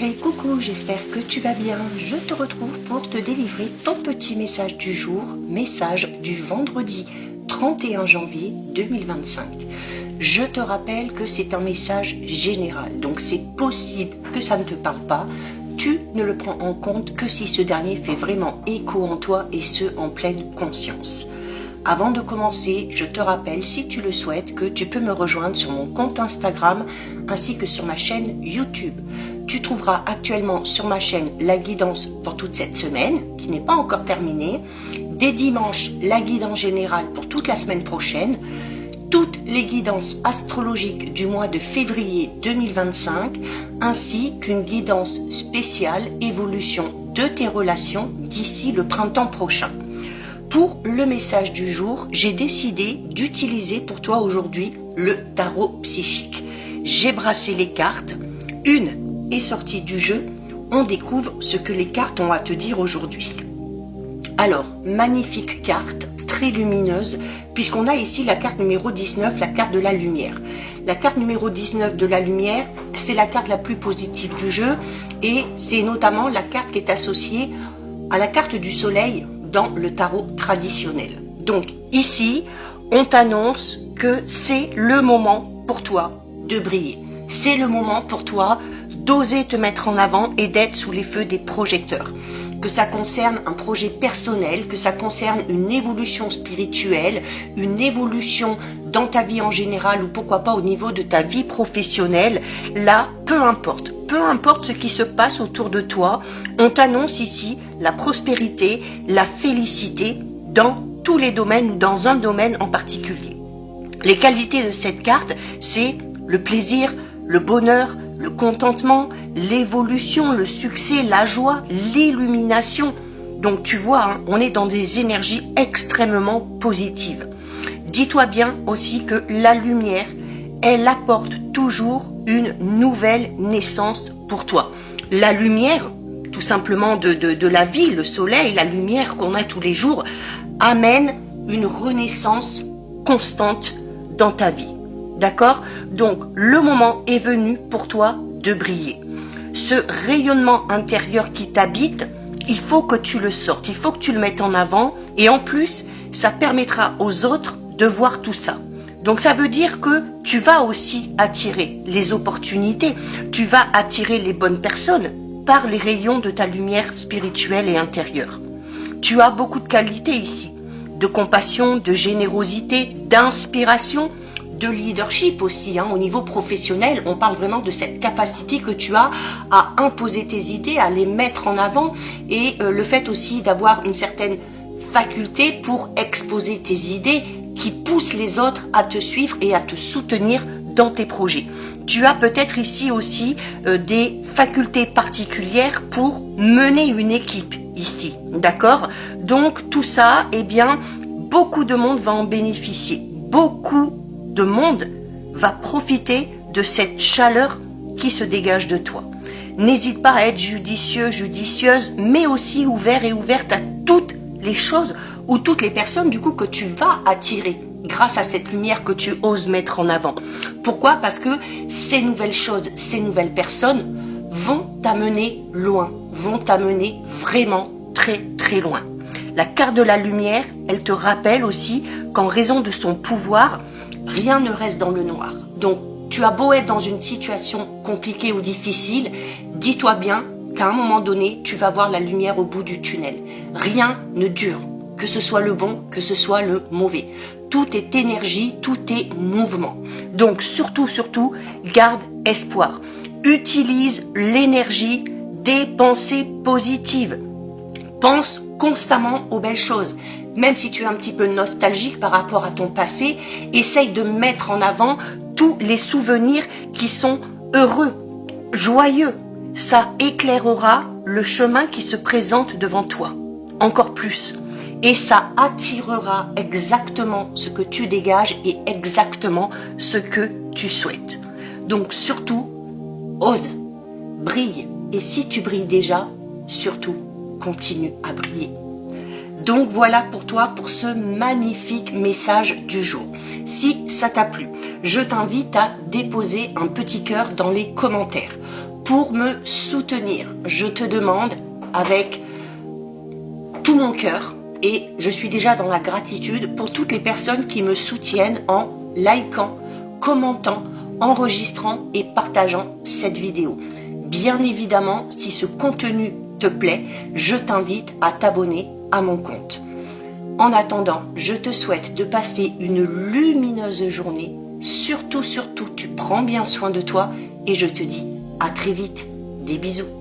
Hey coucou, j'espère que tu vas bien. Je te retrouve pour te délivrer ton petit message du jour, message du vendredi 31 janvier 2025. Je te rappelle que c'est un message général, donc c'est possible que ça ne te parle pas. Tu ne le prends en compte que si ce dernier fait vraiment écho en toi et ce en pleine conscience. Avant de commencer, je te rappelle, si tu le souhaites, que tu peux me rejoindre sur mon compte Instagram ainsi que sur ma chaîne YouTube. Tu trouveras actuellement sur ma chaîne la guidance pour toute cette semaine, qui n'est pas encore terminée. Dès dimanche, la guidance générale pour toute la semaine prochaine. Toutes les guidances astrologiques du mois de février 2025, ainsi qu'une guidance spéciale évolution de tes relations d'ici le printemps prochain. Pour le message du jour, j'ai décidé d'utiliser pour toi aujourd'hui le tarot psychique. J'ai brassé les cartes, une est sortie du jeu, on découvre ce que les cartes ont à te dire aujourd'hui. Alors, magnifique carte, très lumineuse, puisqu'on a ici la carte numéro 19, la carte de la lumière. La carte numéro 19 de la lumière, c'est la carte la plus positive du jeu, et c'est notamment la carte qui est associée à la carte du soleil dans le tarot traditionnel. Donc ici, on t'annonce que c'est le moment pour toi de briller. C'est le moment pour toi d'oser te mettre en avant et d'être sous les feux des projecteurs. Que ça concerne un projet personnel, que ça concerne une évolution spirituelle, une évolution dans ta vie en général ou pourquoi pas au niveau de ta vie professionnelle, là, peu importe ce qui se passe autour de toi, on t'annonce ici la prospérité, la félicité dans tous les domaines ou dans un domaine en particulier. Les qualités de cette carte, c'est le plaisir, le bonheur, le contentement, l'évolution, le succès, la joie, l'illumination. Donc tu vois, on est dans des énergies extrêmement positives. Dis-toi bien aussi que la lumière, elle apporte toujours une nouvelle naissance pour toi. La lumière, tout simplement de la vie, le soleil, la lumière qu'on a tous les jours, amène une renaissance constante dans ta vie. D'accord? Donc, le moment est venu pour toi de briller. Ce rayonnement intérieur qui t'habite, il faut que tu le sortes, il faut que tu le mettes en avant et en plus, ça permettra aux autres de voir tout ça. Donc, ça veut dire que tu vas aussi attirer les opportunités, tu vas attirer les bonnes personnes par les rayons de ta lumière spirituelle et intérieure. Tu as beaucoup de qualités ici, de compassion, de générosité, d'inspiration, de leadership aussi, au niveau professionnel, on parle vraiment de cette capacité que tu as à imposer tes idées, à les mettre en avant et le fait aussi d'avoir une certaine faculté pour exposer tes idées qui poussent les autres à te suivre et à te soutenir dans tes projets. Tu as peut-être ici aussi des facultés particulières pour mener une équipe ici, d'accord? Donc tout ça, eh bien, beaucoup de monde va en bénéficier, beaucoup de monde va profiter de cette chaleur qui se dégage de toi. N'hésite pas à être judicieux, judicieuse, mais aussi ouvert et ouverte à toutes les choses ou toutes les personnes du coup que tu vas attirer grâce à cette lumière que tu oses mettre en avant. Pourquoi? Parce que ces nouvelles choses, ces nouvelles personnes vont t'amener loin, vont t'amener vraiment très très loin. La carte de la lumière, elle te rappelle aussi qu'en raison de son pouvoir, rien ne reste dans le noir. Donc, tu as beau être dans une situation compliquée ou difficile, dis-toi bien qu'à un moment donné, tu vas voir la lumière au bout du tunnel. Rien ne dure, que ce soit le bon, que ce soit le mauvais. Tout est énergie, tout est mouvement. Donc, surtout, garde espoir. Utilise l'énergie des pensées positives. Pense constamment aux belles choses. Même si tu es un petit peu nostalgique par rapport à ton passé, essaye de mettre en avant tous les souvenirs qui sont heureux, joyeux. Ça éclairera le chemin qui se présente devant toi, encore plus. Et ça attirera exactement ce que tu dégages et exactement ce que tu souhaites. Donc surtout, ose, brille. Et si tu brilles déjà, surtout, continue à briller. Donc voilà pour toi, pour ce magnifique message du jour. Si ça t'a plu, je t'invite à déposer un petit cœur dans les commentaires. pour me soutenir. Je te demande avec tout mon cœur, et je suis déjà dans la gratitude pour toutes les personnes qui me soutiennent en likant, commentant, enregistrant et partageant cette vidéo. Bien évidemment, si ce contenu te plaît, je t'invite à t'abonner à mon compte. En attendant, je te souhaite de passer une lumineuse journée. Surtout, tu prends bien soin de toi et je te dis à très vite. Des bisous.